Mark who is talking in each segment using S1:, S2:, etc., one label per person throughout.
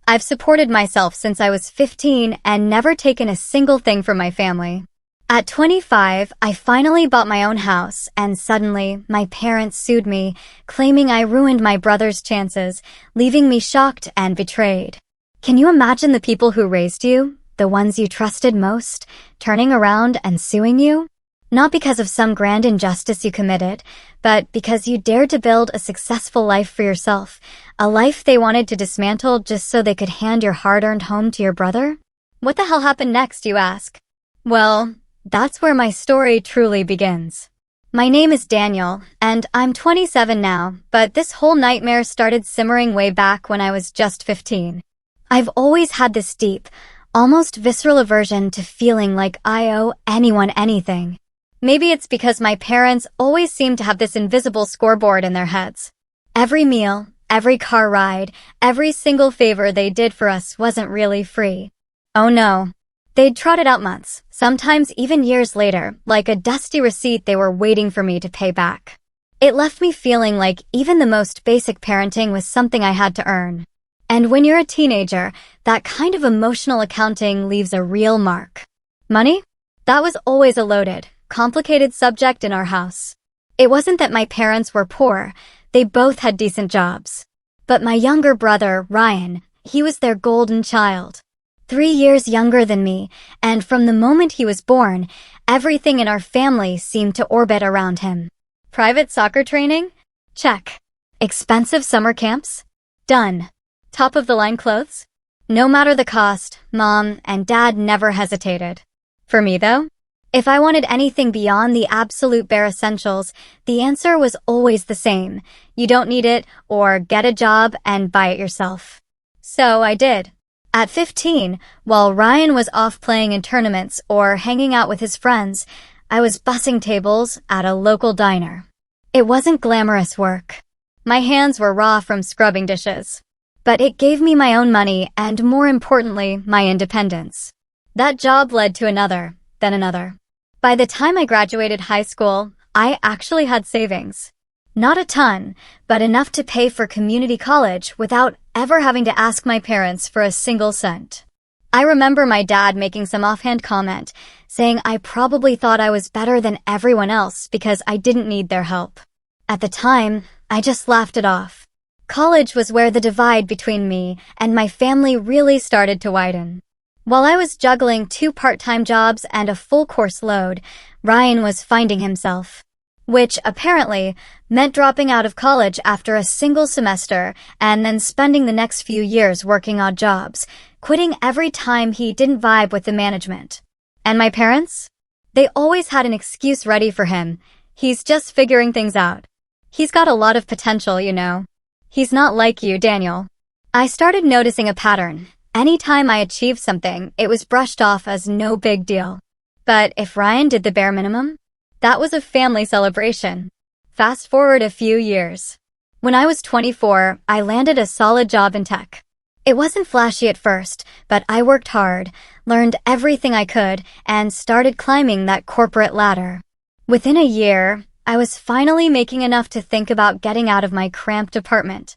S1: I've supported myself since I was 15 and never taken a single thing from my family. At 25, I finally bought my own house, and suddenly, my parents sued me, claiming I ruined my brother's chances, leaving me shocked and betrayed. Can you imagine the people who raised you, the ones you trusted most, turning around and suing you? Not because of some grand injustice you committed, but because you dared to build a successful life for yourself, a life they wanted to dismantle just so they could hand your hard-earned home to your brother? What the hell happened next, you ask? Well, that's where my story truly begins. My name is Daniel, and I'm 27 now, but this whole nightmare started simmering way back when I was just 15. I've always had this deep, almost visceral aversion to feeling like I owe anyone anything. Maybe it's because my parents always seemed to have this invisible scoreboard in their heads. Every meal, every car ride, every single favor they did for us wasn't really free. Oh no. They'd trot it out months, sometimes even years later, like a dusty receipt they were waiting for me to pay back. It left me feeling like even the most basic parenting was something I had to earn. And when you're a teenager, that kind of emotional accounting leaves a real mark. Money? That was always a loaded, complicated subject in our house. It wasn't that my parents were poor, they both had decent jobs. But my younger brother, Ryan, he was their golden child. 3 years younger than me, and from the moment he was born, everything in our family seemed to orbit around him. Private soccer training? Check. Expensive summer camps? Done. Top-of-the-line clothes? No matter the cost, Mom and Dad never hesitated. For me, though, if I wanted anything beyond the absolute bare essentials, the answer was always the same. You don't need it, or get a job and buy it yourself. So I did. At 15, while Ryan was off playing in tournaments or hanging out with his friends, I was bussing tables at a local diner. It wasn't glamorous work. My hands were raw from scrubbing dishes. But it gave me my own money and, more importantly, my independence. That job led to another, then another. By the time I graduated high school, I actually had savings. Not a ton, but enough to pay for community college without ever having to ask my parents for a single cent. I remember my dad making some offhand comment, saying I probably thought I was better than everyone else because I didn't need their help. At the time, I just laughed it off. College was where the divide between me and my family really started to widen. While I was juggling 2 part-time jobs and a full course load, Ryan was finding himself. Which, apparently, meant dropping out of college after a single semester and then spending the next few years working odd jobs, quitting every time he didn't vibe with the management. And my parents? They always had an excuse ready for him. He's just figuring things out. He's got a lot of potential, you know. He's not like you, Daniel. I started noticing a pattern. Anytime I achieved something, it was brushed off as no big deal. But if Ryan did the bare minimum, that was a family celebration. Fast forward a few years. When I was 24, I landed a solid job in tech. It wasn't flashy at first, but I worked hard, learned everything I could, and started climbing that corporate ladder. Within a year, I was finally making enough to think about getting out of my cramped apartment.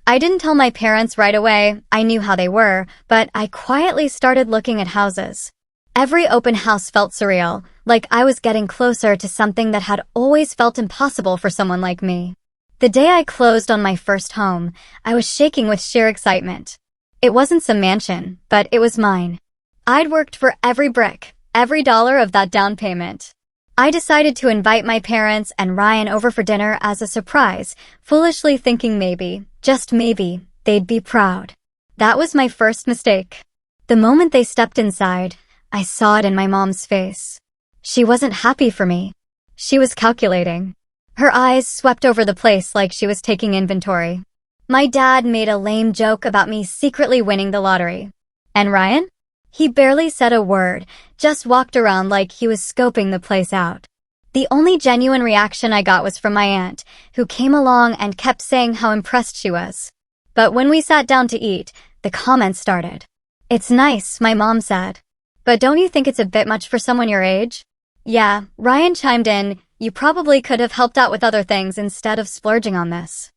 S1: I didn't tell my parents right away, I knew how they were, but I quietly started looking at houses. Every open house felt surreal, like I was getting closer to something that had always felt impossible for someone like me. The day I closed on my first home, I was shaking with sheer excitement. It wasn't some mansion, but it was mine. I'd worked for every brick, every dollar of that down payment. I decided to invite my parents and Ryan over for dinner as a surprise, foolishly thinking maybe, just maybe, they'd be proud. That was my first mistake. The moment they stepped inside, I saw it in my mom's face. She wasn't happy for me. She was calculating. Her eyes swept over the place like she was taking inventory. My dad made a lame joke about me secretly winning the lottery. And Ryan? He barely said a word, just walked around like he was scoping the place out. The only genuine reaction I got was from my aunt, who came along and kept saying how impressed she was. But when we sat down to eat, the comments started. "It's nice," my mom said. "But don't you think it's a bit much for someone your age?" Yeah, Ryan chimed in, "You probably could have helped out with other things instead of splurging on this."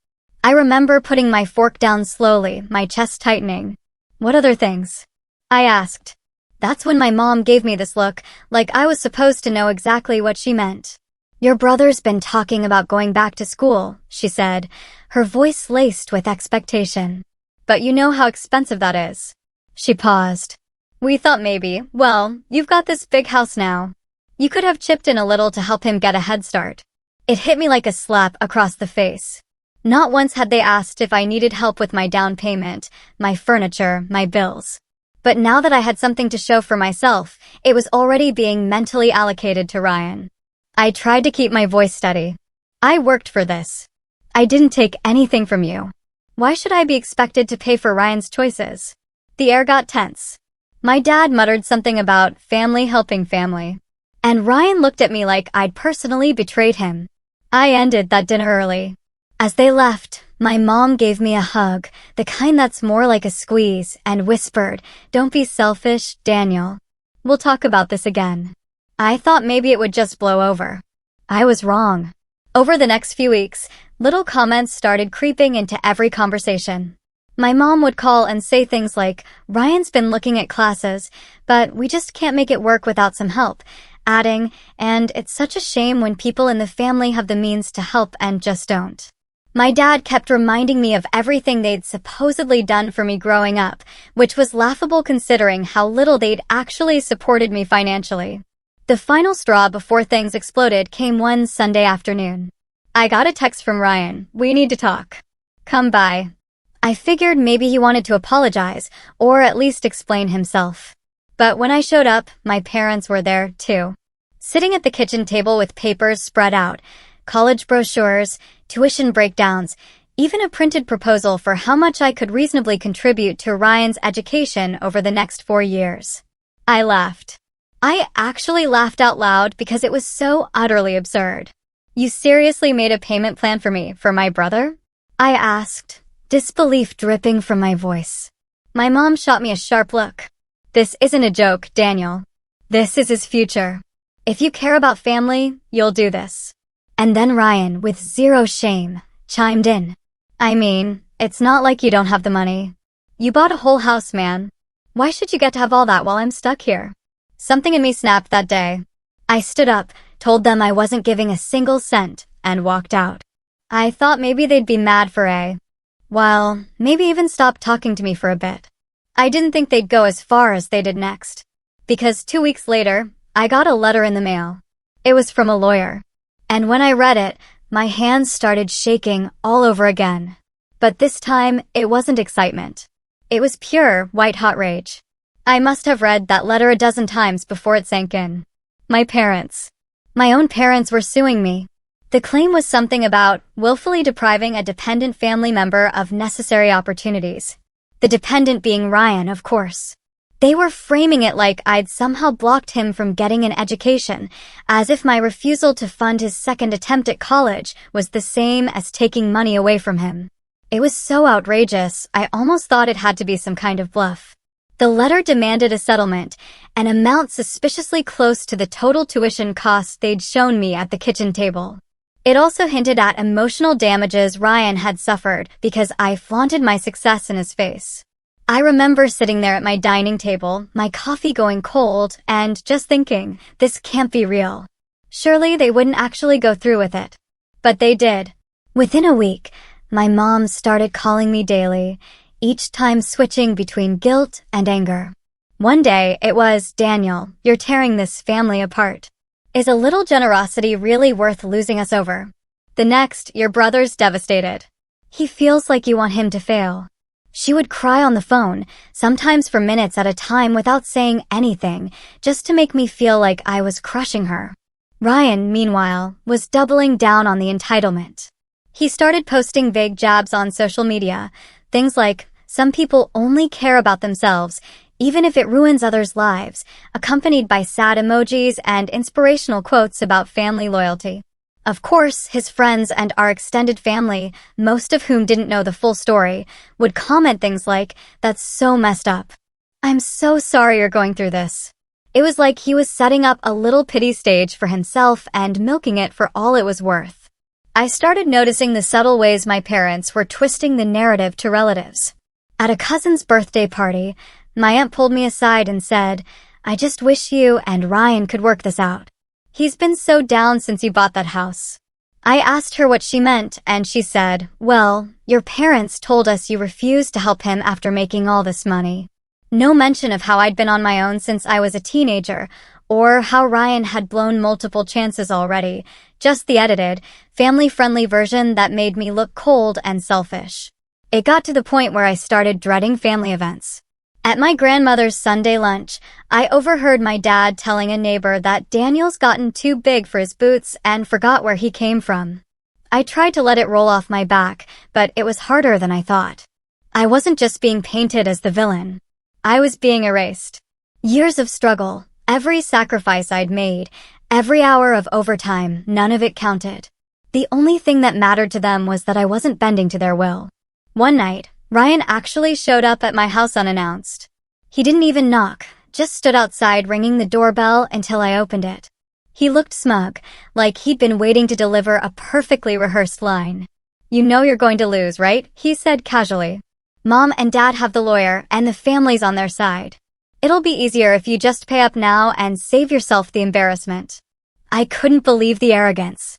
S1: I remember putting my fork down slowly, my chest tightening. What other things? I asked. That's when my mom gave me this look, like I was supposed to know exactly what she meant. Your brother's been talking about going back to school, she said, her voice laced with expectation. But you know how expensive that is. She paused. We thought maybe, well, you've got this big house now. You could have chipped in a little to help him get a head start. It hit me like a slap across the face. Not once had they asked if I needed help with my down payment, my furniture, my bills. But now that I had something to show for myself, it was already being mentally allocated to Ryan. I tried to keep my voice steady. I worked for this. I didn't take anything from you. Why should I be expected to pay for Ryan's choices? The air got tense. My dad muttered something about family helping family. And Ryan looked at me like I'd personally betrayed him. I ended that dinner early. As they left, my mom gave me a hug, the kind that's more like a squeeze, and whispered, "Don't be selfish, Daniel. We'll talk about this again." I thought maybe it would just blow over. I was wrong. Over the next few weeks, little comments started creeping into every conversation. My mom would call and say things like, "Ryan's been looking at classes, but we just can't make it work without some help," adding, "And it's such a shame when people in the family have the means to help and just don't." My dad kept reminding me of everything they'd supposedly done for me growing up, which was laughable considering how little they'd actually supported me financially. The final straw before things exploded came one Sunday afternoon. I got a text from Ryan, "We need to talk. Come by." I figured maybe he wanted to apologize, or at least explain himself. But when I showed up, my parents were there too. Sitting at the kitchen table with papers spread out, college brochures, tuition breakdowns, even a printed proposal for how much I could reasonably contribute to Ryan's education over the next 4 years. I laughed. I actually laughed out loud because it was so utterly absurd. "You seriously made a payment plan for me, for my brother?" I asked, disbelief dripping from my voice. My mom shot me a sharp look. "This isn't a joke, Daniel. This is his future. If you care about family, you'll do this." And then Ryan, with zero shame, chimed in. "I mean, it's not like you don't have the money. You bought a whole house, man. Why should you get to have all that while I'm stuck here?" Something in me snapped that day. I stood up, told them I wasn't giving a single cent, and walked out. I thought maybe they'd be mad for well, maybe even stop talking to me for a bit. I didn't think they'd go as far as they did next. Because 2 weeks later, I got a letter in the mail. It was from a lawyer. And when I read it, my hands started shaking all over again. But this time, it wasn't excitement. It was pure, white-hot rage. I must have read that letter a dozen times before it sank in. My own parents were suing me. The claim was something about willfully depriving a dependent family member of necessary opportunities. The dependent being Ryan, of course. They were framing it like I'd somehow blocked him from getting an education, as if my refusal to fund his second attempt at college was the same as taking money away from him. It was so outrageous, I almost thought it had to be some kind of bluff. The letter demanded a settlement, an amount suspiciously close to the total tuition costs they'd shown me at the kitchen table. It also hinted at emotional damages Ryan had suffered because I flaunted my success in his face. I remember sitting there at my dining table, my coffee going cold, and just thinking, this can't be real. Surely they wouldn't actually go through with it. But they did. Within a week, my mom started calling me daily, each time switching between guilt and anger. One day, it was, "Daniel, you're tearing this family apart. Is a little generosity really worth losing us over?" The next, "Your brother's devastated. He feels like you want him to fail." She would cry on the phone, sometimes for minutes at a time without saying anything, just to make me feel like I was crushing her. Ryan, meanwhile, was doubling down on the entitlement. He started posting vague jabs on social media, things like, "Some people only care about themselves, even if it ruins others' lives," accompanied by sad emojis and inspirational quotes about family loyalty. Of course, his friends and our extended family, most of whom didn't know the full story, would comment things like, "That's so messed up. I'm so sorry you're going through this." It was like he was setting up a little pity stage for himself and milking it for all it was worth. I started noticing the subtle ways my parents were twisting the narrative to relatives. At a cousin's birthday party, my aunt pulled me aside and said, "I just wish you and Ryan could work this out. He's been so down since you bought that house." I asked her what she meant, and she said, "Well, your parents told us you refused to help him after making all this money." No mention of how I'd been on my own since I was a teenager, or how Ryan had blown multiple chances already, just the edited, family-friendly version that made me look cold and selfish. It got to the point where I started dreading family events. At my grandmother's Sunday lunch, I overheard my dad telling a neighbor that Daniel's gotten too big for his boots and forgot where he came from. I tried to let it roll off my back, but it was harder than I thought. I wasn't just being painted as the villain. I was being erased. Years of struggle, every sacrifice I'd made, every hour of overtime, none of it counted. The only thing that mattered to them was that I wasn't bending to their will. One night, Ryan actually showed up at my house unannounced. He didn't even knock, just stood outside ringing the doorbell until I opened it. He looked smug, like he'd been waiting to deliver a perfectly rehearsed line. "You know you're going to lose, right?" he said casually. "Mom and Dad have the lawyer, and the family's on their side. It'll be easier if you just pay up now and save yourself the embarrassment." I couldn't believe the arrogance.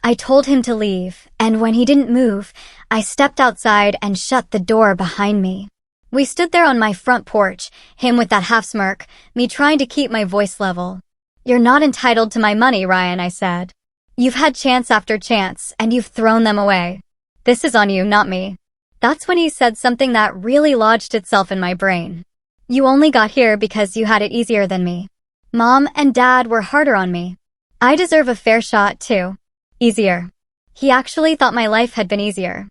S1: I told him to leave, and when he didn't move, I stepped outside and shut the door behind me. We stood there on my front porch, him with that half smirk, me trying to keep my voice level. "You're not entitled to my money, Ryan," I said. "You've had chance after chance, and you've thrown them away. This is on you, not me." That's when he said something that really lodged itself in my brain. "You only got here because you had it easier than me. Mom and Dad were harder on me. I deserve a fair shot, too. Easier." He actually thought my life had been easier.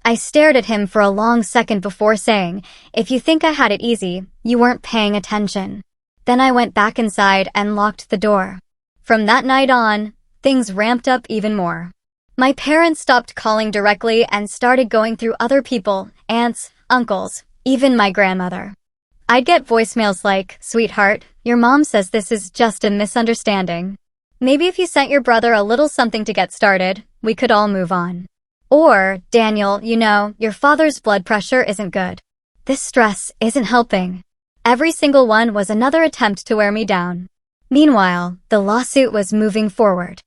S1: I stared at him for a long second before saying, "If you think I had it easy, you weren't paying attention." Then I went back inside and locked the door. From that night on, things ramped up even more. My parents stopped calling directly and started going through other people, aunts, uncles, even my grandmother. I'd get voicemails like, "Sweetheart, your mom says this is just a misunderstanding. Maybe if you sent your brother a little something to get started, we could all move on." Or, "Daniel, you know, your father's blood pressure isn't good. This stress isn't helping." Every single one was another attempt to wear me down. Meanwhile, the lawsuit was moving forward.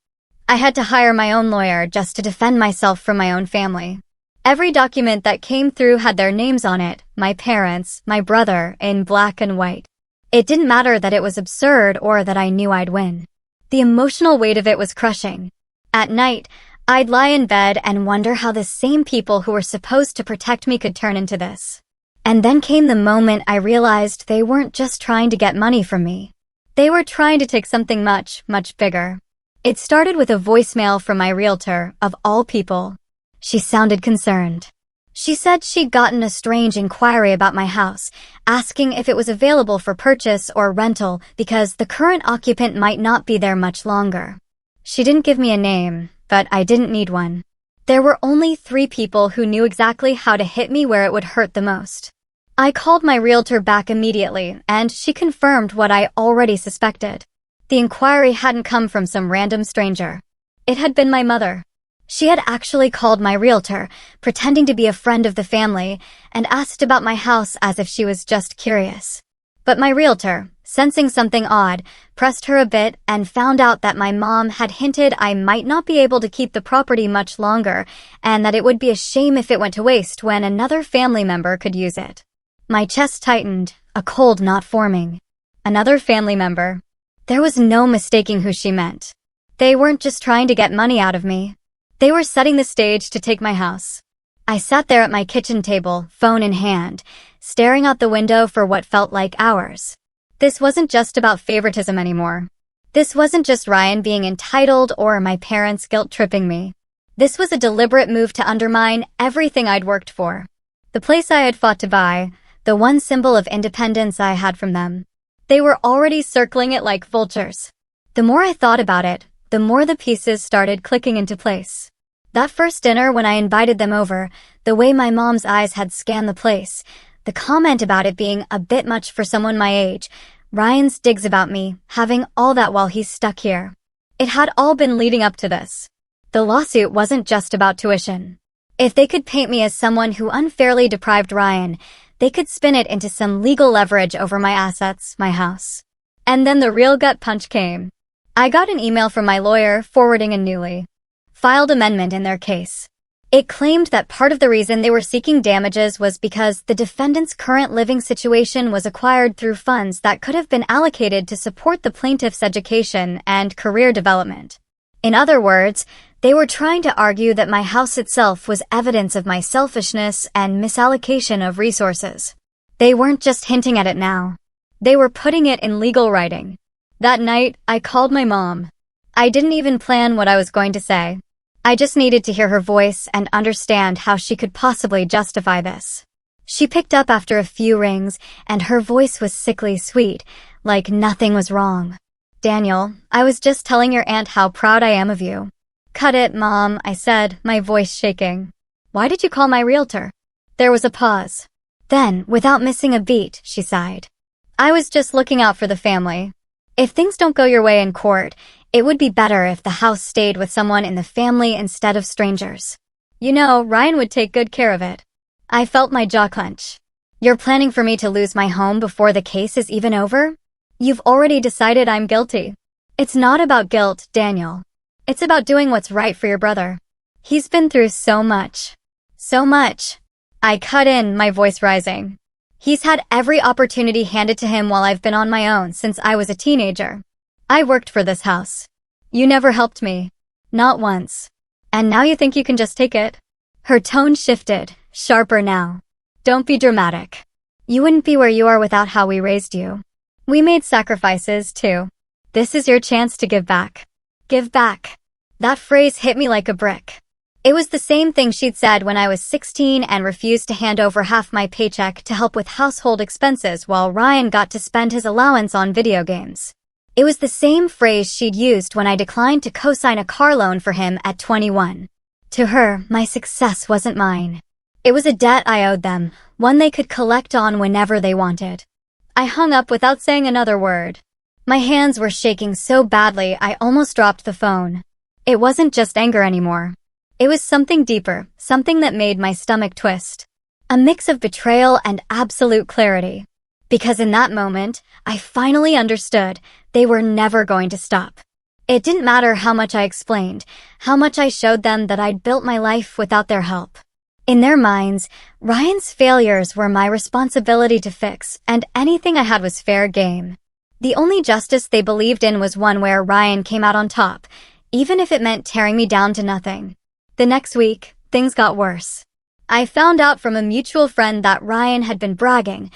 S1: I had to hire my own lawyer just to defend myself from my own family. Every document that came through had their names on it, my parents, my brother, in black and white. It didn't matter that it was absurd or that I knew I'd win. The emotional weight of it was crushing. At night, I'd lie in bed and wonder how the same people who were supposed to protect me could turn into this. And then came the moment I realized they weren't just trying to get money from me. They were trying to take something much, much bigger. It started with a voicemail from my realtor, of all people. She sounded concerned. She said she'd gotten a strange inquiry about my house, asking if it was available for purchase or rental because the current occupant might not be there much longer. She didn't give me a name, but I didn't need one. There were only 3 people who knew exactly how to hit me where it would hurt the most. I called my realtor back immediately, and she confirmed what I already suspected. The inquiry hadn't come from some random stranger. It had been my mother. She had actually called my realtor, pretending to be a friend of the family, and asked about my house as if she was just curious. But my realtor, sensing something odd, pressed her a bit and found out that my mom had hinted I might not be able to keep the property much longer and that it would be a shame if it went to waste when another family member could use it. My chest tightened, a cold knot forming. Another family member. There was no mistaking who she meant. They weren't just trying to get money out of me. They were setting the stage to take my house. I sat there at my kitchen table, phone in hand, staring out the window for what felt like hours. This wasn't just about favoritism anymore. This wasn't just Ryan being entitled or my parents guilt-tripping me. This was a deliberate move to undermine everything I'd worked for. The place I had fought to buy, the one symbol of independence I had from them. They were already circling it like vultures. The more I thought about it, the more the pieces started clicking into place. That first dinner when I invited them over, the way my mom's eyes had scanned the place, the comment about it being a bit much for someone my age, Ryan's digs about me, having all that while he's stuck here. It had all been leading up to this. The lawsuit wasn't just about tuition. If they could paint me as someone who unfairly deprived Ryan, They could spin it into some legal leverage over my assets, my house. And then the real gut punch came. I got an email from my lawyer forwarding a newly filed amendment in their case. It claimed that part of the reason they were seeking damages was because the defendant's current living situation was acquired through funds that could have been allocated to support the plaintiff's education and career development. In other words, they were trying to argue that my house itself was evidence of my selfishness and misallocation of resources. They weren't just hinting at it now. They were putting it in legal writing. That night, I called my mom. I didn't even plan what I was going to say. I just needed to hear her voice and understand how she could possibly justify this. She picked up after a few rings, and her voice was sickly sweet, like nothing was wrong. "Daniel, I was just telling your aunt how proud I am of you." "Cut it, Mom," I said, my voice shaking. "Why did you call my realtor?" There was a pause. Then, without missing a beat, she sighed. "I was just looking out for the family. If things don't go your way in court, it would be better if the house stayed with someone in the family instead of strangers. You know, Ryan would take good care of it." I felt my jaw clench. "You're planning for me to lose my home before the case is even over? You've already decided I'm guilty." "It's not about guilt, Daniel. It's about doing what's right for your brother. He's been through so much." "So much." I cut in, my voice rising. "He's had every opportunity handed to him while I've been on my own since I was a teenager. I worked for this house. You never helped me. Not once. And now you think you can just take it?" Her tone shifted, sharper now. "Don't be dramatic. You wouldn't be where you are without how we raised you. We made sacrifices, too. This is your chance to give back." Give back. That phrase hit me like a brick. It was the same thing she'd said when I was 16 and refused to hand over half my paycheck to help with household expenses while Ryan got to spend his allowance on video games. It was the same phrase she'd used when I declined to co-sign a car loan for him at 21. To her, my success wasn't mine. It was a debt I owed them, one they could collect on whenever they wanted. I hung up without saying another word. My hands were shaking so badly I almost dropped the phone. It wasn't just anger anymore. It was something deeper, something that made my stomach twist. A mix of betrayal and absolute clarity. Because in that moment, I finally understood they were never going to stop. It didn't matter how much I explained, how much I showed them that I'd built my life without their help. In their minds, Ryan's failures were my responsibility to fix, and anything I had was fair game. The only justice they believed in was one where Ryan came out on top, even if it meant tearing me down to nothing. The next week, things got worse. I found out from a mutual friend that Ryan had been bragging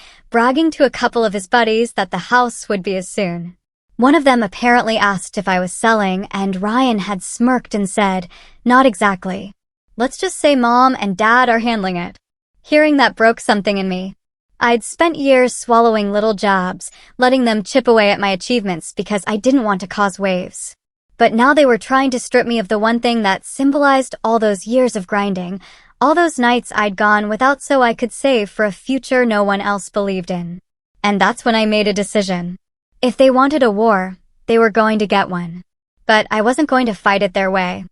S1: to a couple of his buddies that the house would be his soon. One of them apparently asked if I was selling, and Ryan had smirked and said, "Not exactly. Let's just say Mom and Dad are handling it." Hearing that broke something in me. I'd spent years swallowing little jobs, letting them chip away at my achievements because I didn't want to cause waves. But now they were trying to strip me of the one thing that symbolized all those years of grinding, all those nights I'd gone without so I could save for a future no one else believed in. And that's when I made a decision. If they wanted a war, they were going to get one. But I wasn't going to fight it their way.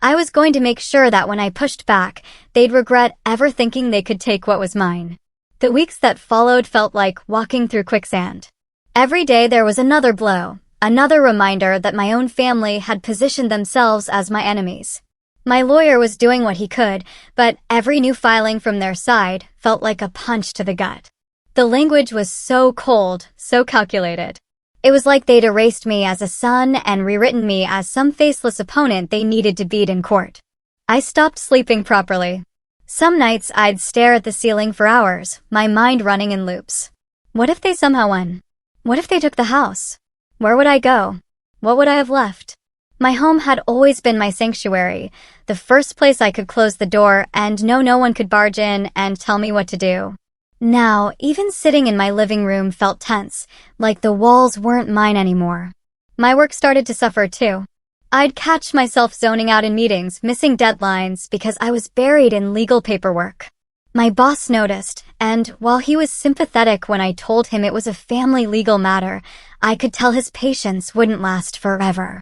S1: I was going to make sure that when I pushed back, they'd regret ever thinking they could take what was mine. The weeks that followed felt like walking through quicksand. Every day there was another blow, another reminder that my own family had positioned themselves as my enemies. My lawyer was doing what he could, but every new filing from their side felt like a punch to the gut. The language was so cold, so calculated. It was like they'd erased me as a son and rewritten me as some faceless opponent they needed to beat in court. I stopped sleeping properly. Some nights I'd stare at the ceiling for hours, my mind running in loops. What if they somehow won? What if they took the house? Where would I go? What would I have left? My home had always been my sanctuary, the first place I could close the door and know no one could barge in and tell me what to do. Now, even sitting in my living room felt tense, like the walls weren't mine anymore. My work started to suffer too. I'd catch myself zoning out in meetings, missing deadlines because I was buried in legal paperwork. My boss noticed, and while he was sympathetic when I told him it was a family legal matter, I could tell his patience wouldn't last forever.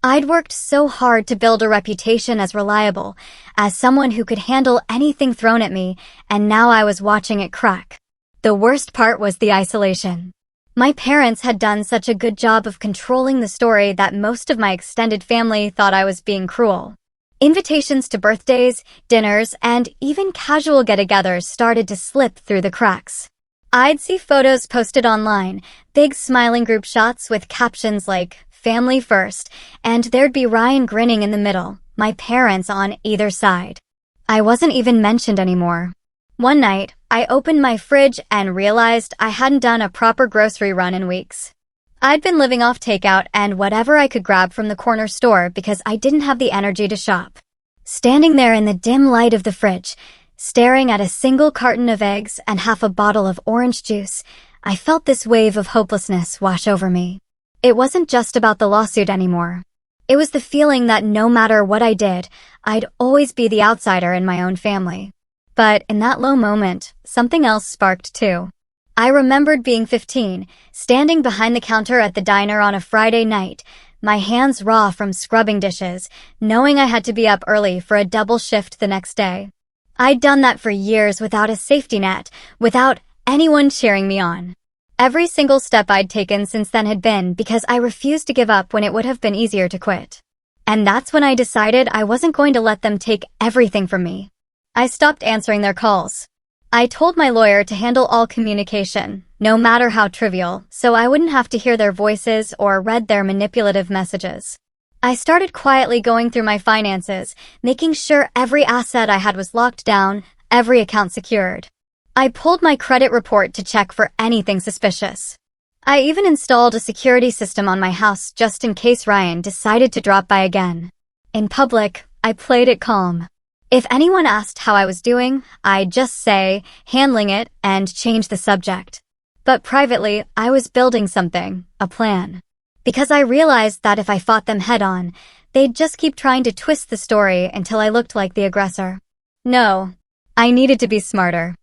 S1: I'd worked so hard to build a reputation as reliable, as someone who could handle anything thrown at me, and now I was watching it crack. The worst part was the isolation. My parents had done such a good job of controlling the story that most of my extended family thought I was being cruel. Invitations to birthdays, dinners, and even casual get-togethers started to slip through the cracks. I'd see photos posted online, big smiling group shots with captions like, "Family first," and there'd be Ryan grinning in the middle, my parents on either side. I wasn't even mentioned anymore. One night, I opened my fridge and realized I hadn't done a proper grocery run in weeks. I'd been living off takeout and whatever I could grab from the corner store because I didn't have the energy to shop. Standing there in the dim light of the fridge, staring at a single carton of eggs and half a bottle of orange juice, I felt this wave of hopelessness wash over me. It wasn't just about the lawsuit anymore. It was the feeling that no matter what I did, I'd always be the outsider in my own family. But in that low moment, something else sparked too. I remembered being 15, standing behind the counter at the diner on a Friday night, my hands raw from scrubbing dishes, knowing I had to be up early for a double shift the next day. I'd done that for years without a safety net, without anyone cheering me on. Every single step I'd taken since then had been because I refused to give up when it would have been easier to quit. And that's when I decided I wasn't going to let them take everything from me. I stopped answering their calls. I told my lawyer to handle all communication, no matter how trivial, so I wouldn't have to hear their voices or read their manipulative messages. I started quietly going through my finances, making sure every asset I had was locked down, every account secured. I pulled my credit report to check for anything suspicious. I even installed a security system on my house just in case Ryan decided to drop by again. In public, I played it calm. If anyone asked how I was doing, I'd just say, handling it, and change the subject. But privately, I was building something, a plan. Because I realized that if I fought them head-on, they'd just keep trying to twist the story until I looked like the aggressor. No, I needed to be smarter.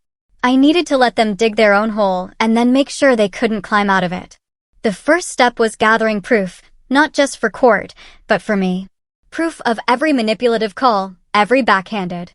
S1: I needed to let them dig their own hole and then make sure they couldn't climb out of it. The first step was gathering proof, not just for court, but for me. Proof of every manipulative call, every backhanded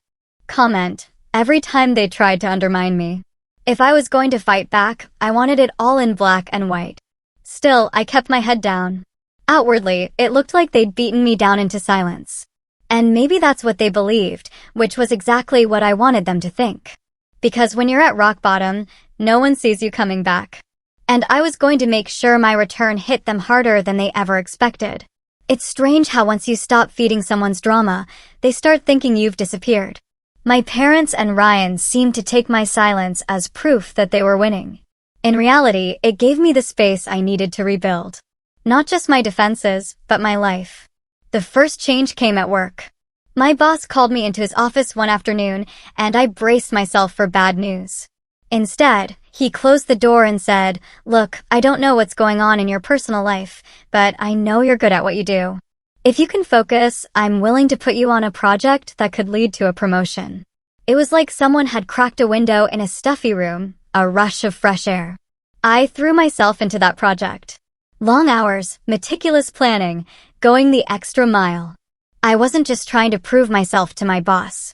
S1: comment, every time they tried to undermine me. If I was going to fight back, I wanted it all in black and white. Still, I kept my head down. Outwardly, it looked like they'd beaten me down into silence. And maybe that's what they believed, which was exactly what I wanted them to think. Because when you're at rock bottom, no one sees you coming back. And I was going to make sure my return hit them harder than they ever expected. It's strange how once you stop feeding someone's drama, they start thinking you've disappeared. My parents and Ryan seemed to take my silence as proof that they were winning. In reality, it gave me the space I needed to rebuild. Not just my defenses, but my life. The first change came at work. My boss called me into his office one afternoon, and I braced myself for bad news. Instead, he closed the door and said, "Look, I don't know what's going on in your personal life, but I know you're good at what you do. If you can focus, I'm willing to put you on a project that could lead to a promotion." It was like someone had cracked a window in a stuffy room, a rush of fresh air. I threw myself into that project. Long hours, meticulous planning, going the extra mile. I wasn't just trying to prove myself to my boss.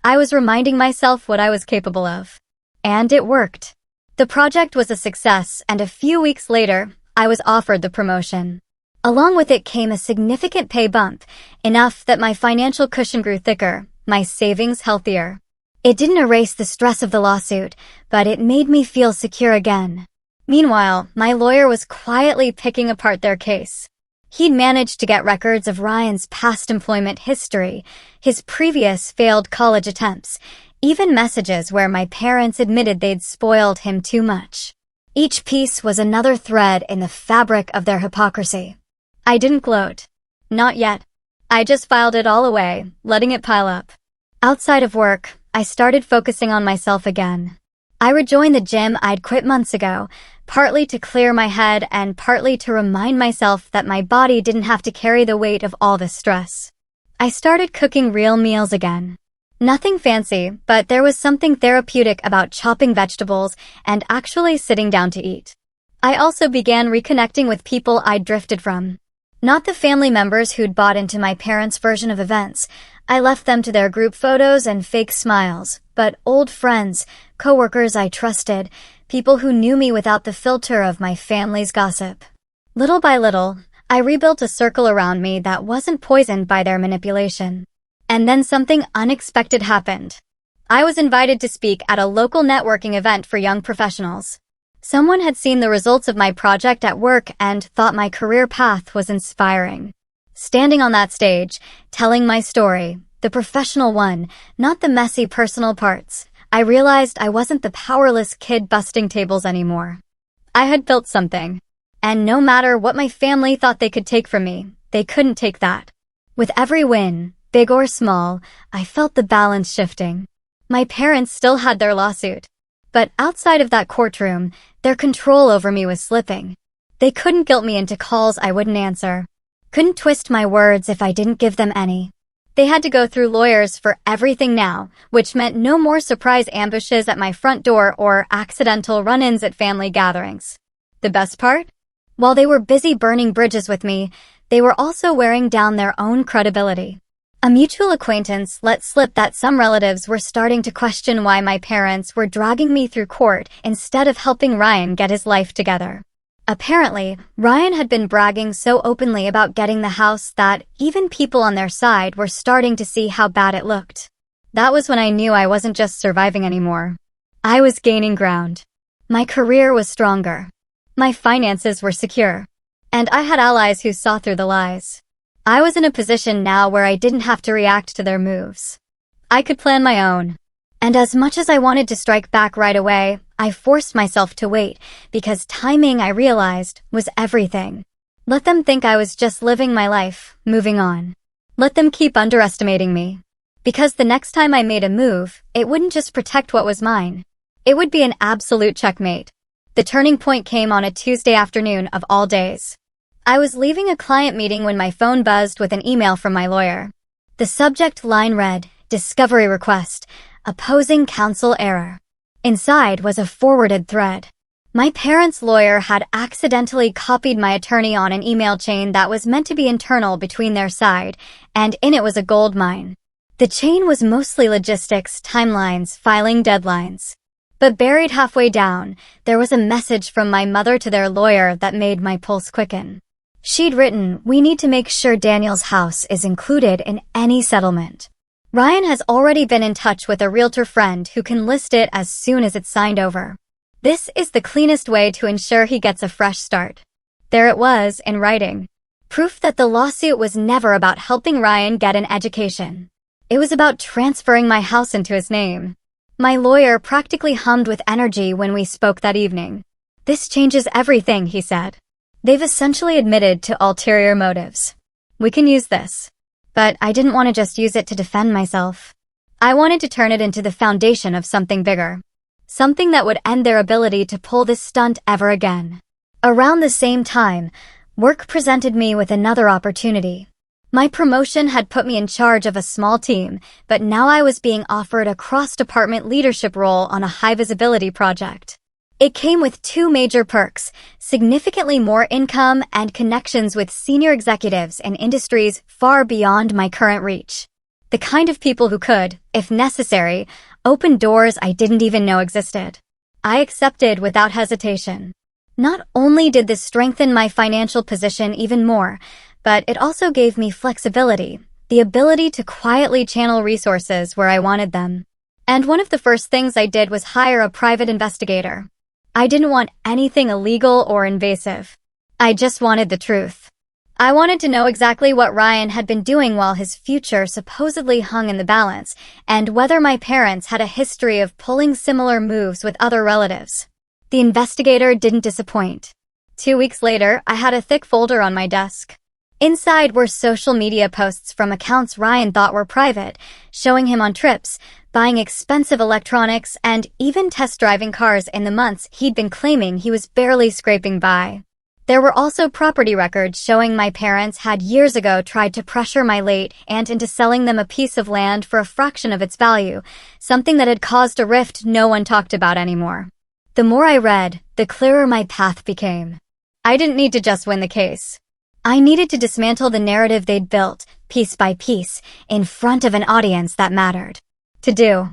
S1: I was reminding myself what I was capable of. And it worked. The project was a success, and a few weeks later, I was offered the promotion. Along with it came a significant pay bump, enough that my financial cushion grew thicker, my savings healthier. It didn't erase the stress of the lawsuit, but it made me feel secure again. Meanwhile, my lawyer was quietly picking apart their case. He'd managed to get records of Ryan's past employment history, his previous failed college attempts, even messages where my parents admitted they'd spoiled him too much. Each piece was another thread in the fabric of their hypocrisy. I didn't gloat. Not yet. I just filed it all away, letting it pile up. Outside of work, I started focusing on myself again. I rejoined the gym I'd quit months ago, partly to clear my head and partly to remind myself that my body didn't have to carry the weight of all this stress. I started cooking real meals again. Nothing fancy, but there was something therapeutic about chopping vegetables and actually sitting down to eat. I also began reconnecting with people I'd drifted from. Not the family members who'd bought into my parents' version of events. I left them to their group photos and fake smiles, but old friends, coworkers I trusted, people who knew me without the filter of my family's gossip. Little by little, I rebuilt a circle around me that wasn't poisoned by their manipulation. And then something unexpected happened. I was invited to speak at a local networking event for young professionals. Someone had seen the results of my project at work and thought my career path was inspiring. Standing on that stage, telling my story, the professional one, not the messy personal parts, I realized I wasn't the powerless kid busting tables anymore. I had built something. And no matter what my family thought they could take from me, they couldn't take that. With every win, big or small, I felt the balance shifting. My parents still had their lawsuit. But outside of that courtroom, their control over me was slipping. They couldn't guilt me into calls I wouldn't answer. Couldn't twist my words if I didn't give them any. They had to go through lawyers for everything now, which meant no more surprise ambushes at my front door or accidental run-ins at family gatherings. The best part? While they were busy burning bridges with me, they were also wearing down their own credibility. A mutual acquaintance let slip that some relatives were starting to question why my parents were dragging me through court instead of helping Ryan get his life together. Apparently, Ryan had been bragging so openly about getting the house that even people on their side were starting to see how bad it looked. That was when I knew I wasn't just surviving anymore. I was gaining ground. My career was stronger. My finances were secure. And I had allies who saw through the lies. I was in a position now where I didn't have to react to their moves. I could plan my own. And as much as I wanted to strike back right away, I forced myself to wait because timing, I realized, was everything. Let them think I was just living my life, moving on. Let them keep underestimating me. Because the next time I made a move, it wouldn't just protect what was mine. It would be an absolute checkmate. The turning point came on a Tuesday afternoon of all days. I was leaving a client meeting when my phone buzzed with an email from my lawyer. The subject line read, "Discovery request, opposing counsel error." Inside was a forwarded thread. My parents' lawyer had accidentally copied my attorney on an email chain that was meant to be internal between their side, and in it was a gold mine. The chain was mostly logistics, timelines, filing deadlines. But buried halfway down, there was a message from my mother to their lawyer that made my pulse quicken. She'd written, "We need to make sure Daniel's house is included in any settlement. Ryan has already been in touch with a realtor friend who can list it as soon as it's signed over. This is the cleanest way to ensure he gets a fresh start." There it was, in writing. Proof that the lawsuit was never about helping Ryan get an education. It was about transferring my house into his name. My lawyer practically hummed with energy when we spoke that evening. "This changes everything," he said. "They've essentially admitted to ulterior motives. We can use this." But I didn't want to just use it to defend myself. I wanted to turn it into the foundation of something bigger. Something that would end their ability to pull this stunt ever again. Around the same time, work presented me with another opportunity. My promotion had put me in charge of a small team, but now I was being offered a cross-department leadership role on a high-visibility project. It came with two major perks, significantly more income and connections with senior executives in industries far beyond my current reach. The kind of people who could, if necessary, open doors I didn't even know existed. I accepted without hesitation. Not only did this strengthen my financial position even more, but it also gave me flexibility, the ability to quietly channel resources where I wanted them. And one of the first things I did was hire a private investigator. I didn't want anything illegal or invasive. I just wanted the truth. I wanted to know exactly what Ryan had been doing while his future supposedly hung in the balance, and whether my parents had a history of pulling similar moves with other relatives. The investigator didn't disappoint. 2 weeks later, I had a thick folder on my desk. Inside were social media posts from accounts Ryan thought were private, showing him on trips, buying expensive electronics, and even test driving cars in the months he'd been claiming he was barely scraping by. There were also property records showing my parents had years ago tried to pressure my late aunt into selling them a piece of land for a fraction of its value, something that had caused a rift no one talked about anymore. The more I read, the clearer my path became. I didn't need to just win the case. I needed to dismantle the narrative they'd built, piece by piece, in front of an audience that mattered. To do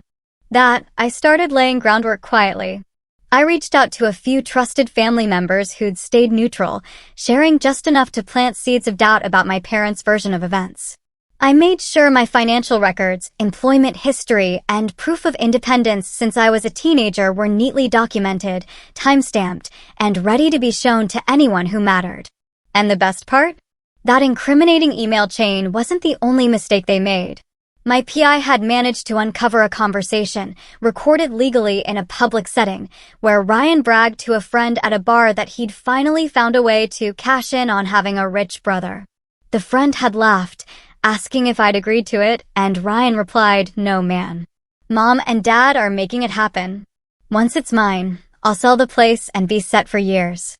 S1: that, I started laying groundwork quietly. I reached out to a few trusted family members who'd stayed neutral, sharing just enough to plant seeds of doubt about my parents' version of events. I made sure my financial records, employment history, and proof of independence since I was a teenager were neatly documented, time-stamped, and ready to be shown to anyone who mattered. And the best part? That incriminating email chain wasn't the only mistake they made. My PI had managed to uncover a conversation, recorded legally in a public setting, where Ryan bragged to a friend at a bar that he'd finally found a way to cash in on having a rich brother. The friend had laughed, asking if I'd agreed to it, and Ryan replied, "No, man. Mom and Dad are making it happen. Once it's mine, I'll sell the place and be set for years."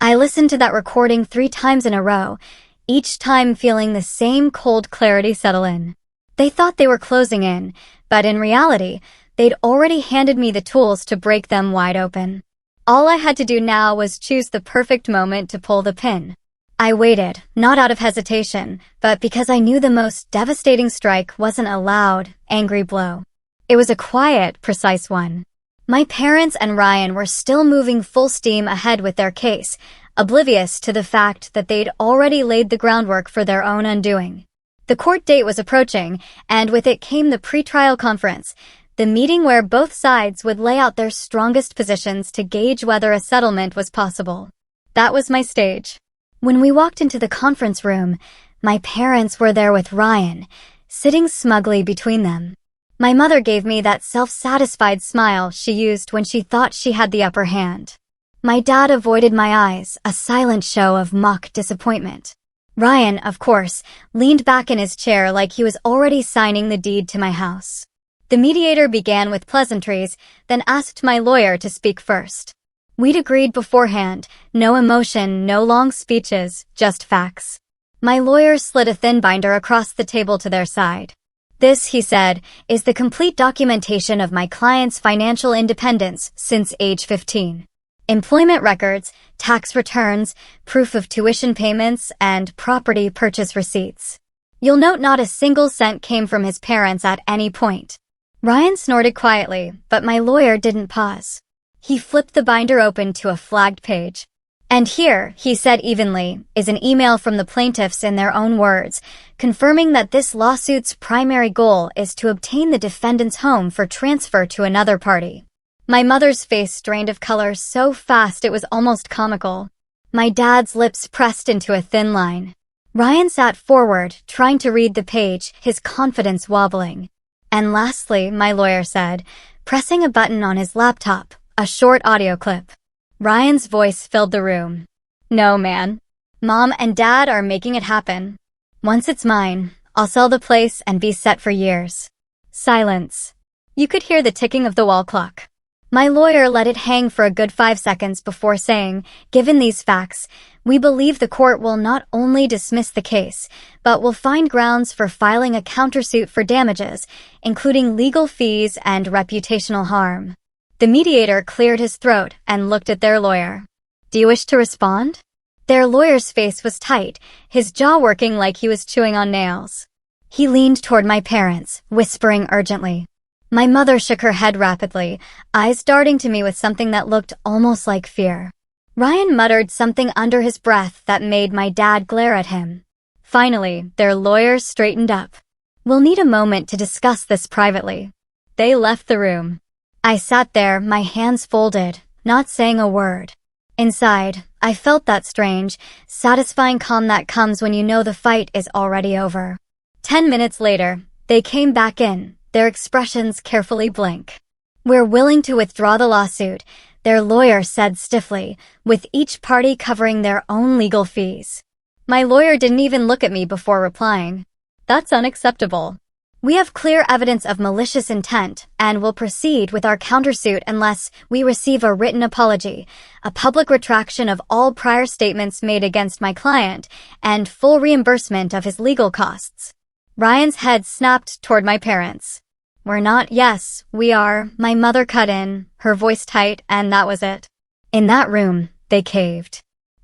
S1: I listened to that recording 3 times in a row, each time feeling the same cold clarity settle in. They thought they were closing in, but in reality, they'd already handed me the tools to break them wide open. All I had to do now was choose the perfect moment to pull the pin. I waited, not out of hesitation, but because I knew the most devastating strike wasn't a loud, angry blow. It was a quiet, precise one. My parents and Ryan were still moving full steam ahead with their case, oblivious to the fact that they'd already laid the groundwork for their own undoing. The court date was approaching, and with it came the pretrial conference, the meeting where both sides would lay out their strongest positions to gauge whether a settlement was possible. That was my stage. When we walked into the conference room, my parents were there with Ryan, sitting smugly between them. My mother gave me that self-satisfied smile she used when she thought she had the upper hand. My dad avoided my eyes, a silent show of mock disappointment. Ryan, of course, leaned back in his chair like he was already signing the deed to my house. The mediator began with pleasantries, then asked my lawyer to speak first. We'd agreed beforehand, no emotion, no long speeches, just facts. My lawyer slid a thin binder across the table to their side. "This," he said, "is the complete documentation of my client's financial independence since age 15. Employment records, tax returns, proof of tuition payments, and property purchase receipts. You'll note not a single cent came from his parents at any point." Ryan snorted quietly, but my lawyer didn't pause. He flipped the binder open to a flagged page. "And here," he said evenly, "is an email from the plaintiffs in their own words, confirming that this lawsuit's primary goal is to obtain the defendant's home for transfer to another party." My mother's face drained of color so fast it was almost comical. My dad's lips pressed into a thin line. Ryan sat forward, trying to read the page, his confidence wobbling. "And lastly," my lawyer said, pressing a button on his laptop, a short audio clip. Ryan's voice filled the room. "No, man. Mom and Dad are making it happen. Once it's mine, I'll sell the place and be set for years." Silence. You could hear the ticking of the wall clock. My lawyer let it hang for a good 5 seconds before saying, "Given these facts, we believe the court will not only dismiss the case, but will find grounds for filing a countersuit for damages, including legal fees and reputational harm." The mediator cleared his throat and looked at their lawyer. "Do you wish to respond?" Their lawyer's face was tight, his jaw working like he was chewing on nails. He leaned toward my parents, whispering urgently. My mother shook her head rapidly, eyes darting to me with something that looked almost like fear. Ryan muttered something under his breath that made my dad glare at him. Finally, their lawyers straightened up. "We'll need a moment to discuss this privately." They left the room. I sat there, my hands folded, not saying a word. Inside, I felt that strange, satisfying calm that comes when you know the fight is already over. 10 minutes later, they came back in, their expressions carefully blank. "We're willing to withdraw the lawsuit," their lawyer said stiffly, with each party covering their own legal fees. My lawyer didn't even look at me before replying. "That's unacceptable. We have clear evidence of malicious intent and will proceed with our countersuit unless we receive a written apology, a public retraction of all prior statements made against my client, and full reimbursement of his legal costs." Ryan's head snapped toward my parents. "We're not, yes, we are," my mother cut in, her voice tight, and that was it. In that room, they caved.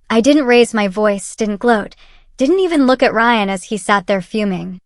S1: I didn't raise my voice, didn't gloat, didn't even look at Ryan as he sat there fuming.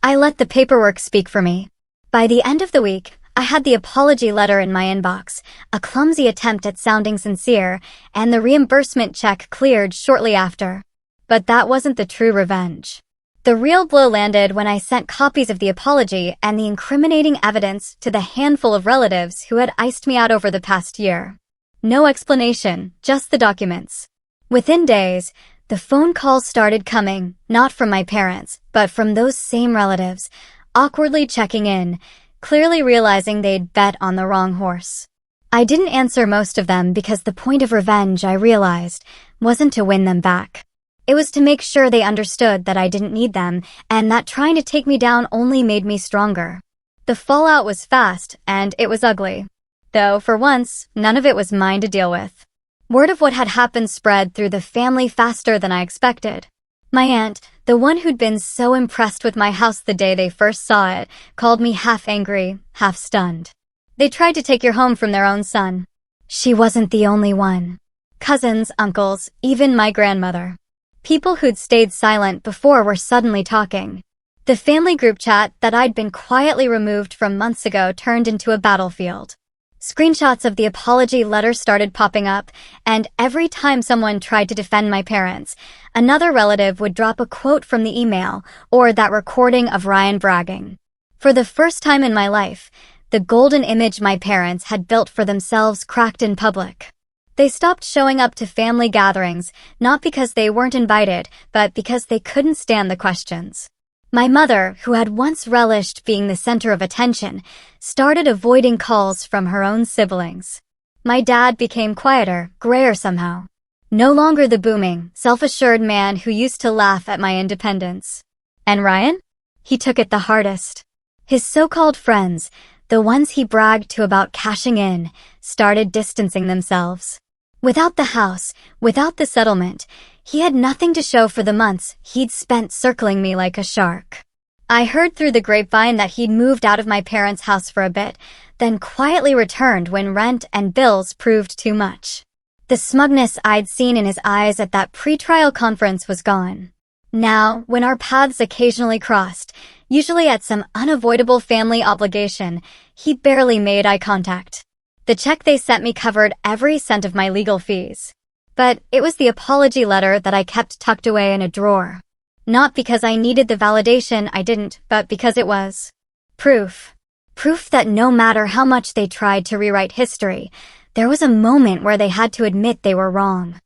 S1: I let the paperwork speak for me. By the end of the week, I had the apology letter in my inbox, a clumsy attempt at sounding sincere, and the reimbursement check cleared shortly after. But that wasn't the true revenge. The real blow landed when I sent copies of the apology and the incriminating evidence to the handful of relatives who had iced me out over the past year. No explanation, just the documents. Within days, the phone calls started coming, not from my parents, but from those same relatives, awkwardly checking in, clearly realizing they'd bet on the wrong horse. I didn't answer most of them because the point of revenge, I realized, wasn't to win them back. It was to make sure they understood that I didn't need them and that trying to take me down only made me stronger. The fallout was fast and it was ugly. Though, for once, none of it was mine to deal with. Word of what had happened spread through the family faster than I expected. My aunt, the one who'd been so impressed with my house the day they first saw it, called me half angry, half stunned. They tried to take your home from their own son. She wasn't the only one. Cousins, uncles, even my grandmother. People who'd stayed silent before were suddenly talking. The family group chat that I'd been quietly removed from months ago turned into a battlefield. Screenshots of the apology letter started popping up, and every time someone tried to defend my parents, another relative would drop a quote from the email or that recording of Ryan bragging. For the first time in my life, the golden image my parents had built for themselves cracked in public. They stopped showing up to family gatherings, not because they weren't invited, but because they couldn't stand the questions. My mother, who had once relished being the center of attention, started avoiding calls from her own siblings. My dad became quieter, grayer somehow. No longer the booming, self-assured man who used to laugh at my independence. And Ryan? He took it the hardest. His so-called friends, the ones he bragged to about cashing in, started distancing themselves. Without the house, without the settlement, he had nothing to show for the months he'd spent circling me like a shark. I heard through the grapevine that he'd moved out of my parents' house for a bit, then quietly returned when rent and bills proved too much. The smugness I'd seen in his eyes at that pre-trial conference was gone. Now, when our paths occasionally crossed, usually at some unavoidable family obligation, he barely made eye contact. The check they sent me covered every cent of my legal fees. But it was the apology letter that I kept tucked away in a drawer. Not because I needed the validation, I didn't, but because it was proof. Proof that no matter how much they tried to rewrite history, there was a moment where they had to admit they were wrong.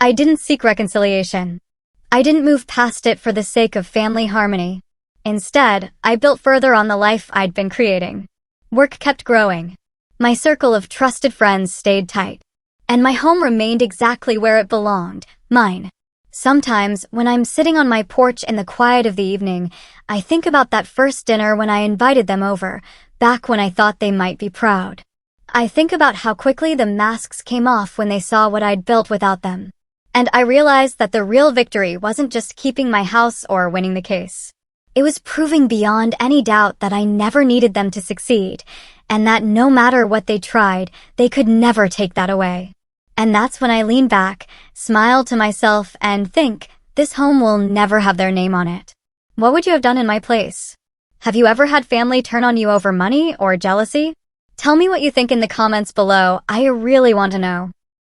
S1: I didn't seek reconciliation. I didn't move past it for the sake of family harmony. Instead, I built further on the life I'd been creating. Work kept growing. My circle of trusted friends stayed tight. And my home remained exactly where it belonged, mine. Sometimes, when I'm sitting on my porch in the quiet of the evening, I think about that first dinner when I invited them over, back when I thought they might be proud. I think about how quickly the masks came off when they saw what I'd built without them. And I realized that the real victory wasn't just keeping my house or winning the case. It was proving beyond any doubt that I never needed them to succeed, and that no matter what they tried, they could never take that away. And that's when I lean back, smile to myself, and think, this home will never have their name on it. What would you have done in my place? Have you ever had family turn on you over money or jealousy? Tell me what you think in the comments below. I really want to know.